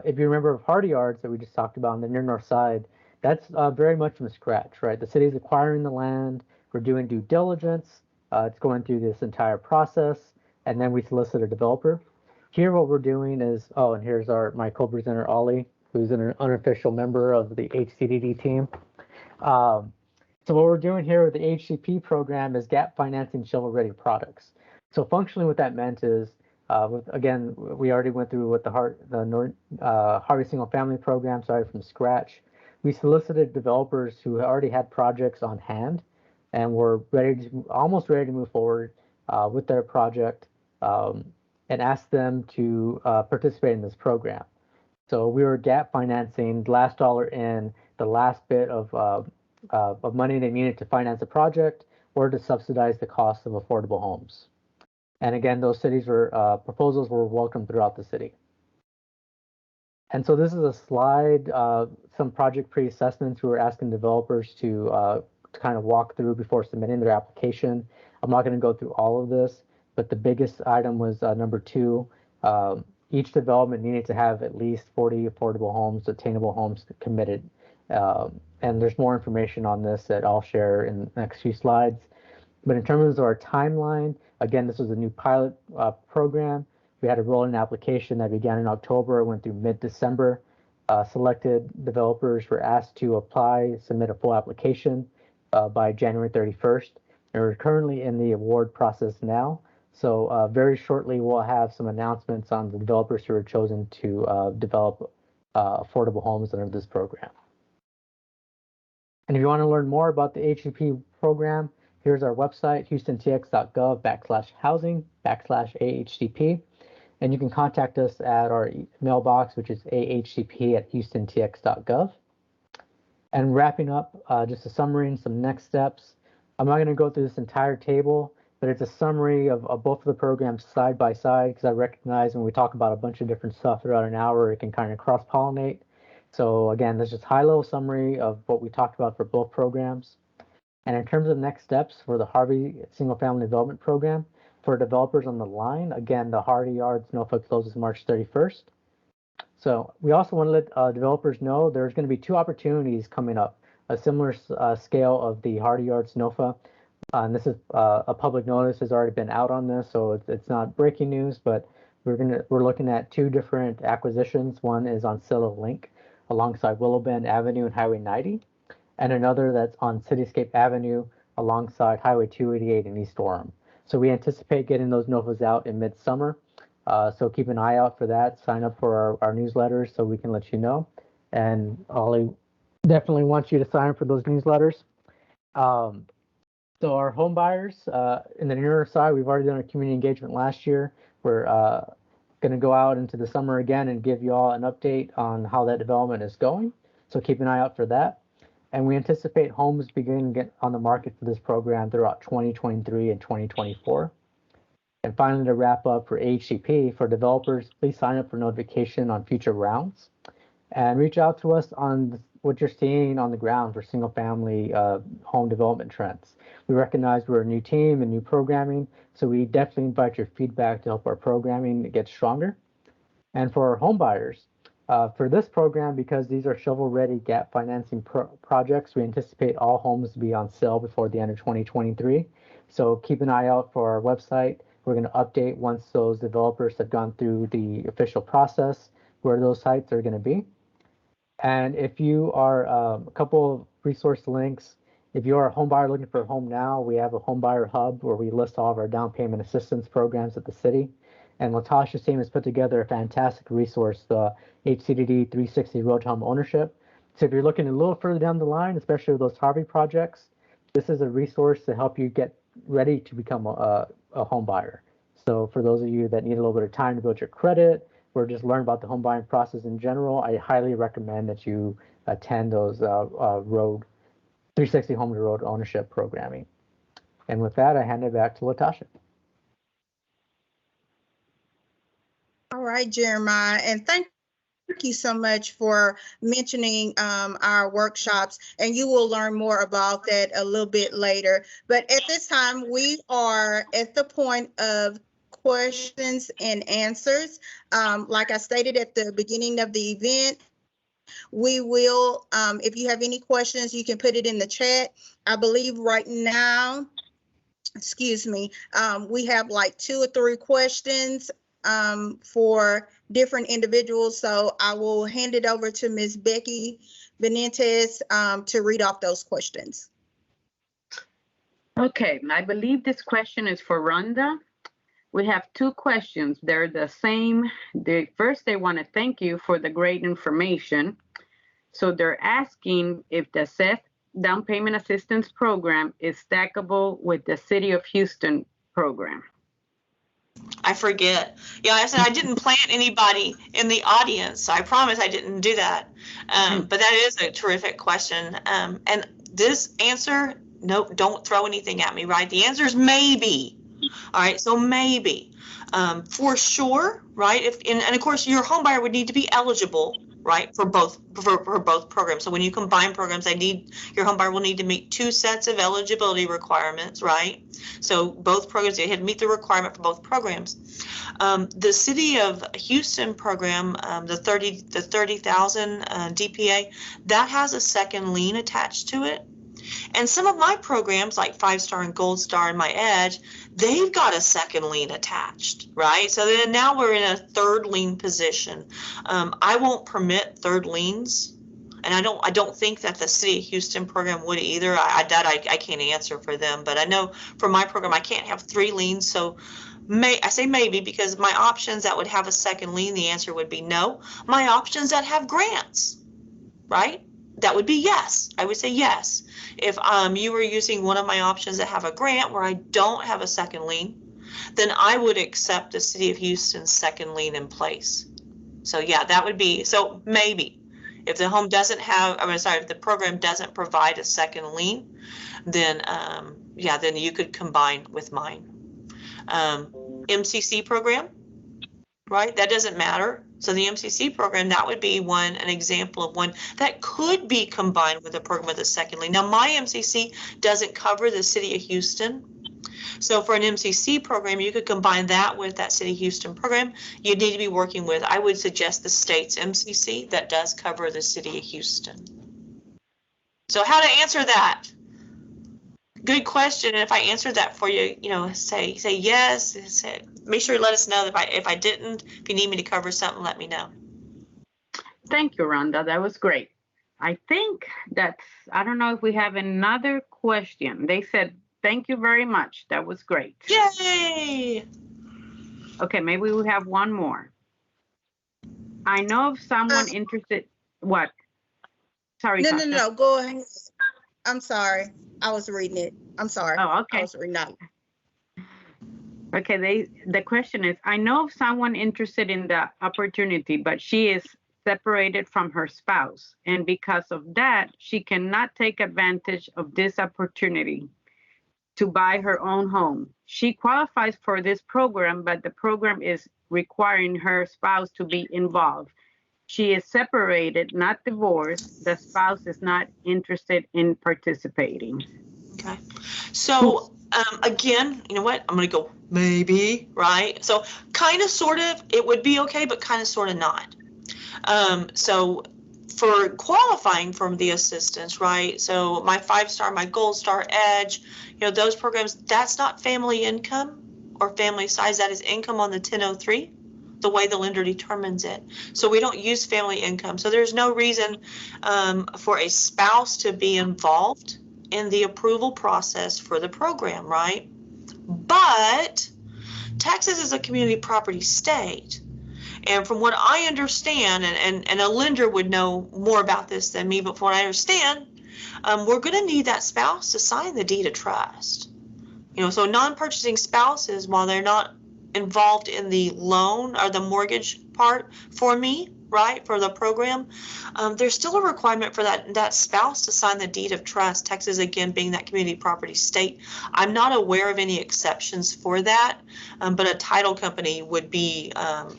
if you remember Hardy Yards that we just talked about on the near north side, that's very much from scratch, right? The city's acquiring the land, we're doing due diligence, it's going through this entire process, and then we solicit a developer. Here what we're doing is, oh, and here's my co-presenter, Ollie, who's an unofficial member of the HCDD team. So what we're doing here with the Hsdp program is gap financing shovel-ready products. So functionally what that meant is, again, we already went through with the Harvey Single Family Program, started from scratch. We solicited developers who already had projects on hand and were almost ready to move forward with their project, and asked them to participate in this program. So we were gap financing, last dollar in, the last bit of money they needed to finance a project or to subsidize the cost of affordable homes. And again, those proposals were welcomed throughout the city. And so this is a slide, some project pre-assessments we were asking developers to kind of walk through before submitting their application. I'm not going to go through all of this, but the biggest item was number 2. Each development needed to have at least 40 affordable homes, attainable homes committed. And there's more information on this that I'll share in the next few slides. But in terms of our timeline, again, this was a new pilot program. We had a rolling application that began in October, went through mid-December. Selected developers were asked to apply, submit a full application by January 31st. And we're currently in the award process now. So very shortly, we'll have some announcements on the developers who are chosen to develop affordable homes under this program. And if you want to learn more about the Hsdp program, here's our website, houstontx.gov/housing/AHDP. And you can contact us at our mailbox, which is ahcp@houstontx.gov. And wrapping up, just a summary and some next steps. I'm not going to go through this entire table, but it's a summary of both of the programs side by side, because I recognize when we talk about a bunch of different stuff throughout an hour, it can kind of cross-pollinate. So again, there's just high-level summary of what we talked about for both programs. And in terms of next steps for the Harvey Single Family Development Program, for developers on the line, again, the Hardy Yards NOFA closes March 31st. So we also want to let developers know there's going to be 2 opportunities coming up, a similar scale of the Hardy Yards NOFA. And this is a public notice has already been out on this, so it's not breaking news, but we're looking at 2 different acquisitions. One is on Silo Link alongside Willow Bend Avenue and Highway 90, and another that's on Cityscape Avenue alongside Highway 288 in East Orem. So we anticipate getting those NOFAs out in midsummer. So keep an eye out for that. Sign up for our newsletters so we can let you know. And Ollie definitely wants you to sign up for those newsletters. So our home buyers, in the nearer side, we've already done a community engagement last year. We're going to go out into the summer again and give you all an update on how that development is going. So keep an eye out for that. And we anticipate homes beginning to get on the market for this program throughout 2023 and 2024. And finally, to wrap up for Hsdp, for developers, please sign up for notification on future rounds and reach out to us on what you're seeing on the ground for single family home development trends. We recognize we're a new team and new programming, so we definitely invite your feedback to help our programming get stronger. And for our home buyers, for this program, because these are shovel-ready gap financing projects, we anticipate all homes to be on sale before the end of 2023. So keep an eye out for our website. We're going to update once those developers have gone through the official process where those sites are going to be. And if you are a couple of resource links, If you're a home buyer looking for a home now, we have a home buyer hub where we list all of our down payment assistance programs at the city. And Latasha's team has put together a fantastic resource, the HCDD 360 Road to Home Ownership. So if you're looking a little further down the line, especially with those Harvey projects, this is a resource to help you get ready to become a home buyer. So for those of you that need a little bit of time to build your credit or just learn about the home buying process in general, I highly recommend that you attend those Road 360 Home to Road Ownership programming. And with that, I hand it back to Latasha. All right, Jeremiah, and thank you so much for mentioning our workshops, and you will learn more about that a little bit later. But at this time, we are at the point of questions and answers. Like I stated at the beginning of the event, we will, if you have any questions, you can put it in the chat. I believe right now, excuse me, we have like 2 or 3 questions for different individuals. So I will hand it over to Ms. Becky Benitez to read off those questions. Okay, I believe this question is for Rhonda. We have 2 questions. They're the same. First, they want to thank you for the great information. So they're asking if the SEF down payment assistance program is stackable with the City of Houston program. I forget. Yeah, I said I didn't plant anybody in the audience, so I promise I didn't do that. But that is a terrific question. And this answer, nope, don't throw anything at me, right? The answer is maybe. All right, so maybe. For sure, right? And of course, your home buyer would need to be eligible, right, for both programs. So when you combine programs, your home buyer will need to meet 2 sets of eligibility requirements, right? So both programs, they had to meet the requirement for both programs. The City of Houston program, the 30,000 DPA, that has a second lien attached to it. And some of my programs, like 5-Star and Gold Star and My Edge, they've got a second lien attached, right? So then now we're in a third lien position. I won't permit third liens, and I don't think that the City of Houston program would either. I can't answer for them, but I know for my program I can't have 3 liens. So I say maybe because my options that would have a second lien, the answer would be no. My options that have grants, right? That would be yes. I would say yes. If you were using one of my options that have a grant where I don't have a second lien, then I would accept the City of Houston's second lien in place. So yeah, that would be, so maybe. If the home doesn't have, if the program doesn't provide a second lien, then yeah, then you could combine with mine. MCC program, right? That doesn't matter. So the MCC program, that would be an example of one that could be combined with a program with a second lien. Now, my MCC doesn't cover the City of Houston. So for an MCC program, you could combine that with that City of Houston program. You'd need to be working with, I would suggest, the state's MCC that does cover the City of Houston. So how to answer that? Good question. And if I answered that for you, say yes. Make sure you let us know if I didn't. If you need me to cover something, let me know. Thank you, Rhonda. That was great. I think I don't know if we have another question. They said, thank you very much. That was great. Yay! Okay, maybe we have one more. I know of someone interested. What? Sorry. No. Go ahead. I'm sorry. I was reading it. I'm sorry. Oh, okay. I was reading it. Okay, the question is, I know of someone interested in the opportunity, but she is separated from her spouse. And because of that, she cannot take advantage of this opportunity to buy her own home. She qualifies for this program, but the program is requiring her spouse to be involved. She is separated, not divorced. The spouse is not interested in participating. Okay. So again, you know what? I'm going to go maybe, right? So kind of, sort of, it would be okay, but kind of, sort of not. So for qualifying from the assistance, right? So my 5-Star, my Gold Star, Edge, those programs, that's not family income or family size. That is income on the 1003. The way the lender determines it. So we don't use family income. So there's no reason for a spouse to be involved in the approval process for the program, right? But Texas is a community property state. And from what I understand, and a lender would know more about this than me, but from what I understand, we're going to need that spouse to sign the deed of trust. You know, so non-purchasing spouses, while they're not involved in the loan or the mortgage part for me, right, for the program, there's still a requirement for that spouse to sign the deed of trust, Texas, again, being that community property state. I'm not aware of any exceptions for that, but a title company would be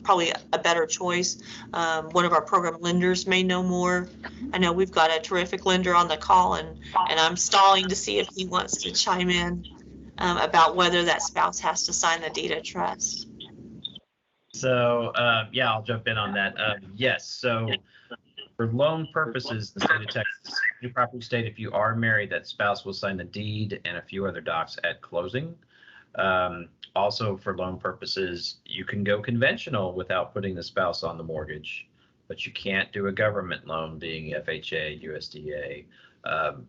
probably a better choice. One of our program lenders may know more. I know we've got a terrific lender on the call, and I'm stalling to see if he wants to chime in about whether that spouse has to sign the deed of trust. So, yeah, I'll jump in on that. Yes, so for loan purposes, the state of Texas, new property state, if you are married, that spouse will sign the deed and a few other docs at closing. Also, for loan purposes, you can go conventional without putting the spouse on the mortgage, but you can't do a government loan, being FHA, USDA,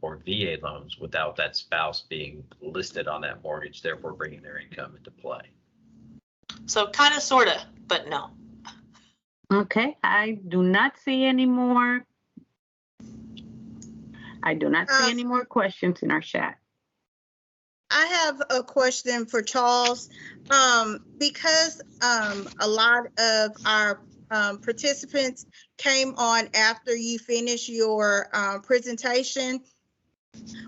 or VA loans without that spouse being listed on that mortgage, therefore bringing their income into play. So kind of, sort of, but no. Okay, I do not see any more. I do not see any more questions in our chat. I have a question for Charles. Because a lot of our participants came on after you finished your presentation,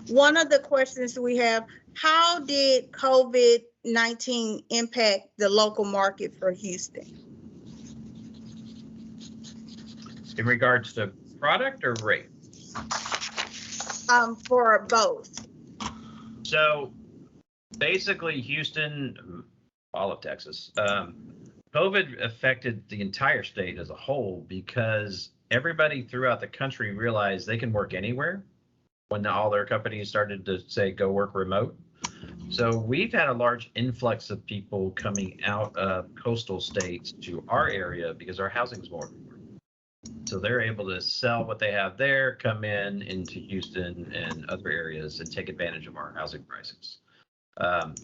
one of the questions we have, how did COVID-19 impact the local market for Houston? In regards to product or rate? For both. So basically Houston, all of Texas, COVID affected the entire state as a whole because everybody throughout the country realized they can work anywhere when all their companies started to say, go work remote. So we've had a large influx of people coming out of coastal states to our area because our housing is more. So they're able to sell what they have there, come into Houston and other areas and take advantage of our housing prices,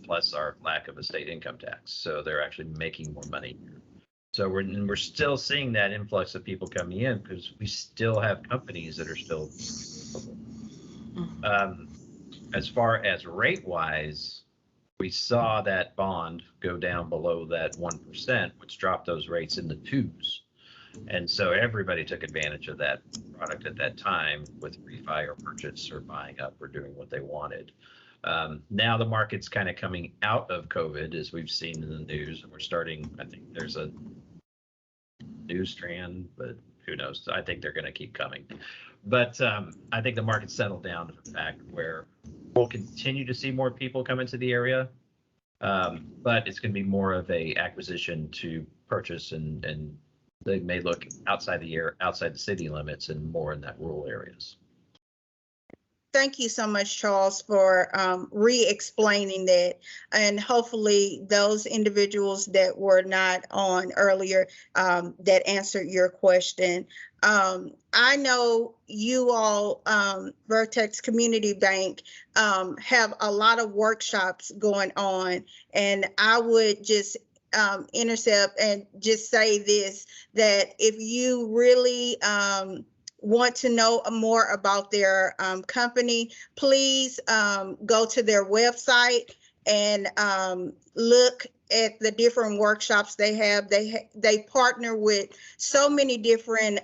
plus our lack of a state income tax. So they're actually making more money. So we're still seeing that influx of people coming in because we still have companies that are still. As far as rate-wise, we saw that bond go down below that 1%, which dropped those rates in the 2s. And so everybody took advantage of that product at that time with refi or purchase or buying up or doing what they wanted. Now the market's kind of coming out of COVID, as we've seen in the news, and we're starting, I think there's a news strand, but who knows? I think they're going to keep coming. But I think the market's settled down to the fact where we'll continue to see more people come into the area, but it's going to be more of a acquisition to purchase, and they may look outside the city limits and more in that rural areas. Thank you so much, Charles, for re-explaining that. And hopefully those individuals that were not on earlier that answered your question. I know you all, Vertex Community Bank, have a lot of workshops going on, and I would just intercept and just say this, that if you really want to know more about their company, please go to their website and look at the different workshops they have. They partner with so many different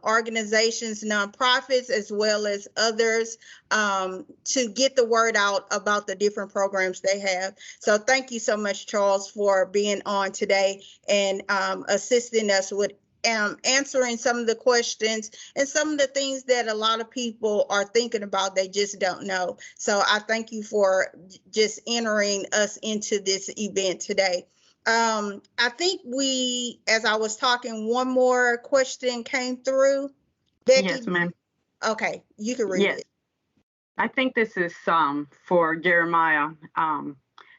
organizations, nonprofits, as well as others to get the word out about the different programs they have. So thank you so much, Charles, for being on today and assisting us with answering some of the questions and some of the things that a lot of people are thinking about, they just don't know. So I thank you for just entering us into this event today. I think as I was talking, one more question came through. Becky, yes, ma'am. Okay, you can read it. I think this is for Jeremiah.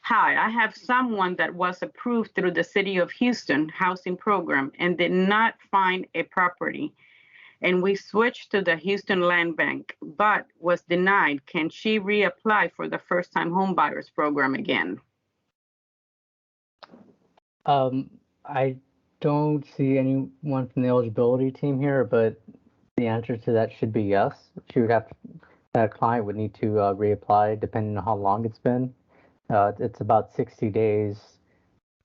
Hi, I have someone that was approved through the City of Houston Housing Program and did not find a property. and we switched to the Houston Land Bank, but was denied, can she reapply for the first-time home buyers program again? I don't see anyone from the eligibility team here, but the answer to that should be yes. She would have to, that client would need to reapply depending on how long it's been. It's about 60 days.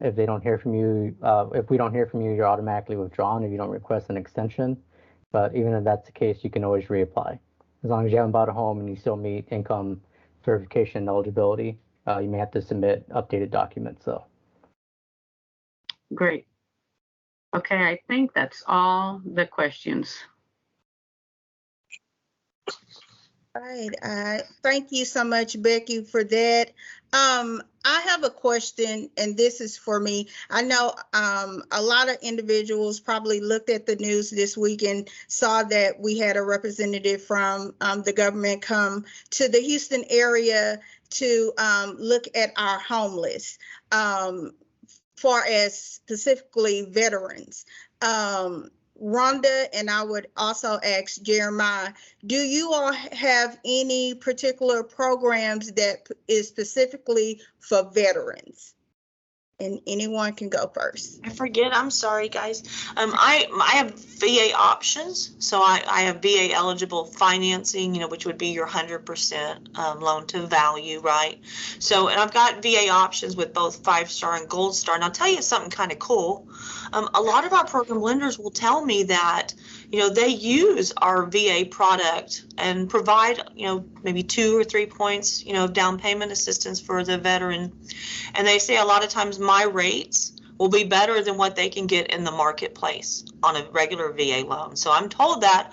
If they don't hear from you, if we don't hear from you, you're automatically withdrawn if you don't request an extension. But even if that's the case, you can always reapply. As long as you haven't bought a home and you still meet income verification and eligibility, you may have to submit updated documents though. Great. Okay, I think that's all the questions. Right. Thank you so much, Becky, for that. I have a question, and this is for me. I know a lot of individuals probably looked at the news this week and saw that we had a representative from the government come to the Houston area to look at our homeless, far as specifically veterans. Rhonda, and I would also ask Jeremiah, do you all have any particular programs that is specifically for veterans? And anyone can go first. I forget. I'm sorry, guys. I have VA options, so I have VA eligible financing, which would be your 100% loan to value, right? So, and I've got VA options with both 5-star and Gold Star. And I'll tell you something kind of cool. A lot of our program lenders will tell me that, they use our VA product and provide, maybe 2 or 3 points, of down payment assistance for the veteran. And they say a lot of times my rates will be better than what they can get in the marketplace on a regular VA loan. So I'm told that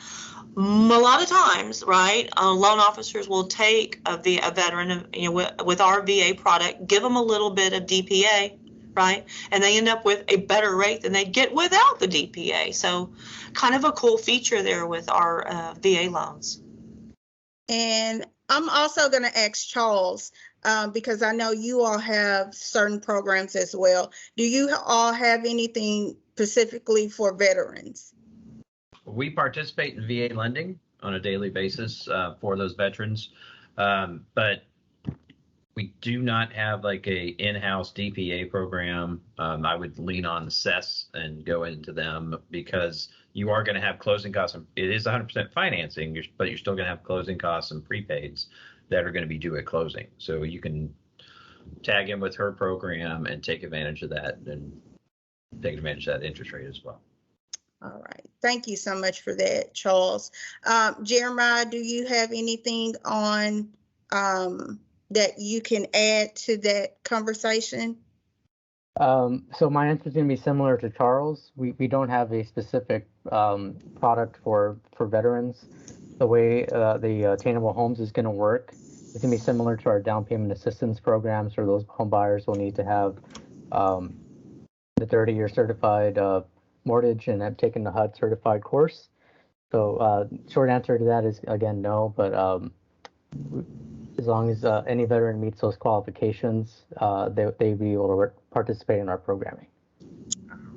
a lot of times, right, loan officers will take a veteran, with our VA product, give them a little bit of DPA, right, and they end up with a better rate than they'd get without the DPA. So kind of a cool feature there with our VA loans. And I'm also going to ask Charles, because I know you all have certain programs as well. Do you all have anything specifically for veterans? We participate in VA lending on a daily basis for those veterans, but we do not have like a in-house DPA program. I would lean on the CES and go into them because you are going to have closing costs. It is 100% financing, but you're still going to have closing costs and prepaids that are going to be due at closing. So you can tag in with her program and take advantage of that and take advantage of that interest rate as well. All right. Thank you so much for that, Charles. Jeremiah, do you have anything on that you can add to that conversation? So my answer is going to be similar to Charles. We don't have a specific product for veterans. The way the Attainable Homes is going to work is going to be similar to our down payment assistance programs, where those home buyers will need to have the 30-year certified mortgage and have taken the HUD certified course. So short answer to that is, again, no, but as long as any veteran meets those qualifications, they'd be able to participate in our programming.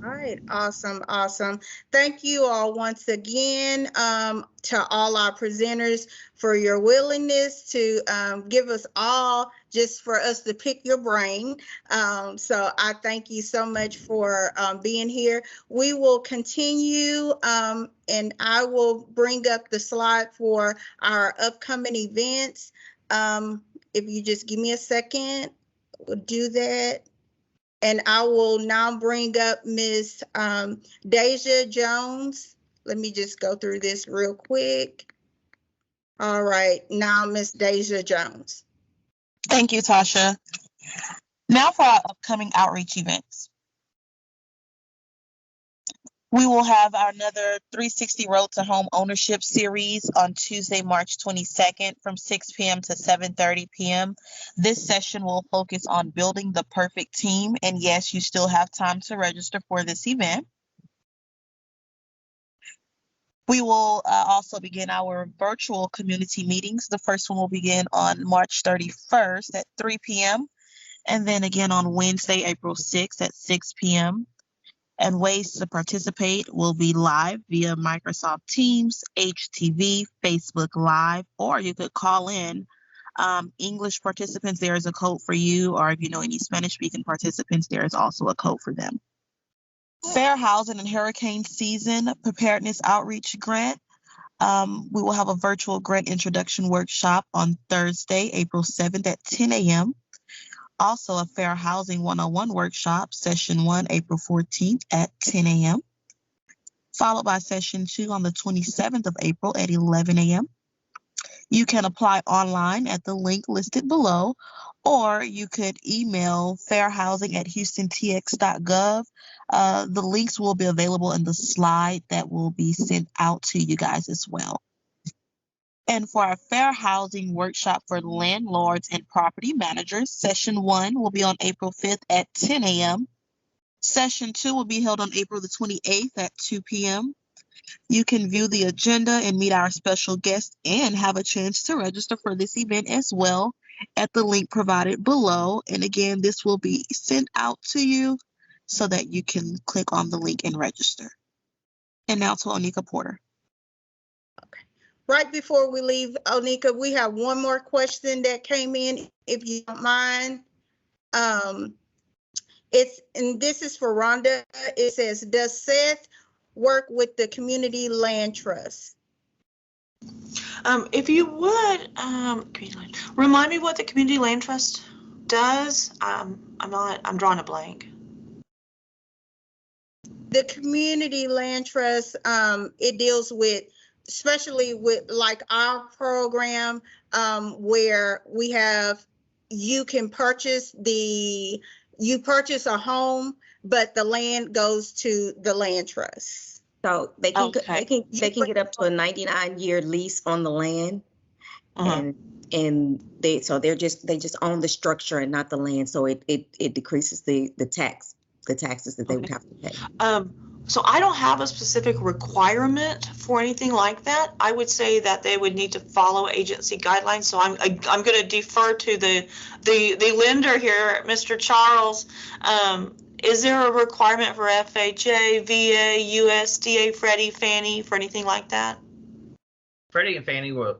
All right, awesome. Thank you all once again to all our presenters for your willingness to give us all, just for us to pick your brain. So I thank you so much for being here. We will continue and I will bring up the slide for our upcoming events. If you just give me a second, we'll do that. And I will now bring up Ms. Deja Jones. Let me just go through this real quick. All right, now Ms. Deja Jones. Thank you, Tasha. Now for our upcoming outreach events. We will have another 360 Road to Home Ownership series on Tuesday, March 22nd from 6 p.m. to 7:30 p.m. This session will focus on building the perfect team. And yes, you still have time to register for this event. We will also begin our virtual community meetings. The first one will begin on March 31st at 3 p.m. and then again on Wednesday, April 6th at 6 p.m. And ways to participate will be live via Microsoft Teams, HTV, Facebook Live, or you could call in. English participants, there is a code for you, or if you know any Spanish-speaking participants, there is also a code for them. Fair Housing and Hurricane Season Preparedness Outreach Grant. We will have a virtual grant introduction workshop on Thursday, April 7th at 10 a.m. Also, a Fair Housing 101 workshop, Session 1, April 14th at 10 a.m., followed by Session 2 on the 27th of April at 11 a.m. You can apply online at the link listed below, or you could email fairhousing@houstontx.gov. The links will be available in the slide that will be sent out to you guys as well. And for our Fair Housing workshop for landlords and property managers, Session 1 will be on April 5th at 10 a.m. Session 2 will be held on April the 28th at 2 p.m. You can view the agenda and meet our special guests and have a chance to register for this event as well at the link provided below. And again, this will be sent out to you so that you can click on the link and register. And now to Onika Porter. Right before we leave, Onika, we have one more question that came in, if you don't mind. And this is for Rhonda. It says, does Seth work with the Community Land Trust? If you would, remind me what the Community Land Trust does. I'm drawing a blank. The Community Land Trust, it deals with, especially with like our program, where we have, you can purchase a home, but the land goes to the land trust. So they can Okay. they can get up to a 99-year lease on the land, and they just own the structure and not the land. So it decreases the taxes that they would have to pay. So I don't have a specific requirement for anything like that. I would say that they would need to follow agency guidelines. So I'm going to defer to the lender here, Mr. Charles. Is there a requirement for FHA, VA, USDA, Freddie, Fannie, for anything like that? Freddie and Fannie will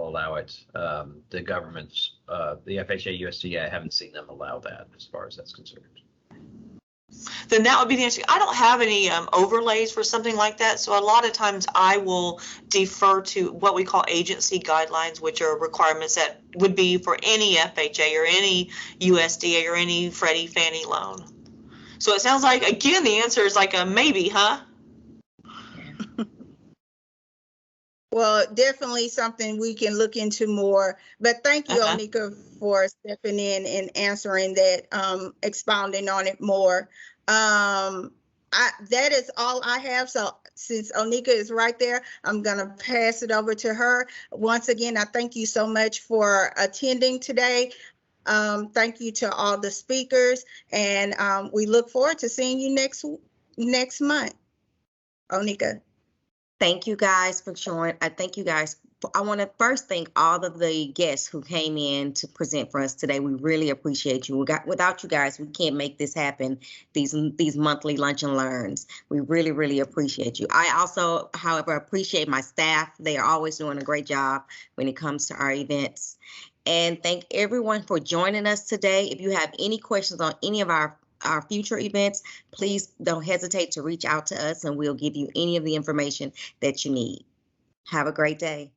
allow it. The government's, the FHA, USDA, I haven't seen them allow that as far as that's concerned. Then that would be the answer. I don't have any overlays for something like that. So a lot of times I will defer to what we call agency guidelines, which are requirements that would be for any FHA or any USDA or any Freddie Fannie loan. So it sounds like, again, the answer is like a maybe, huh? Well, definitely something we can look into more. But thank you, Onika, for stepping in and answering that, expounding on it more. That is all I have. So since Onika is right there, I'm going to pass it over to her. Once again, I thank you so much for attending today. Thank you to all the speakers, and we look forward to seeing you next month. Onika. Thank you guys for joining. I thank you guys. I want to first thank all of the guests who came in to present for us today. We really appreciate you. Without you guys, we can't make this happen, these monthly lunch and learns. We really, really appreciate you. I also, however, appreciate my staff. They are always doing a great job when it comes to our events. And thank everyone for joining us today. If you have any questions on any of our future events, please don't hesitate to reach out to us and we'll give you any of the information that you need. Have a great day.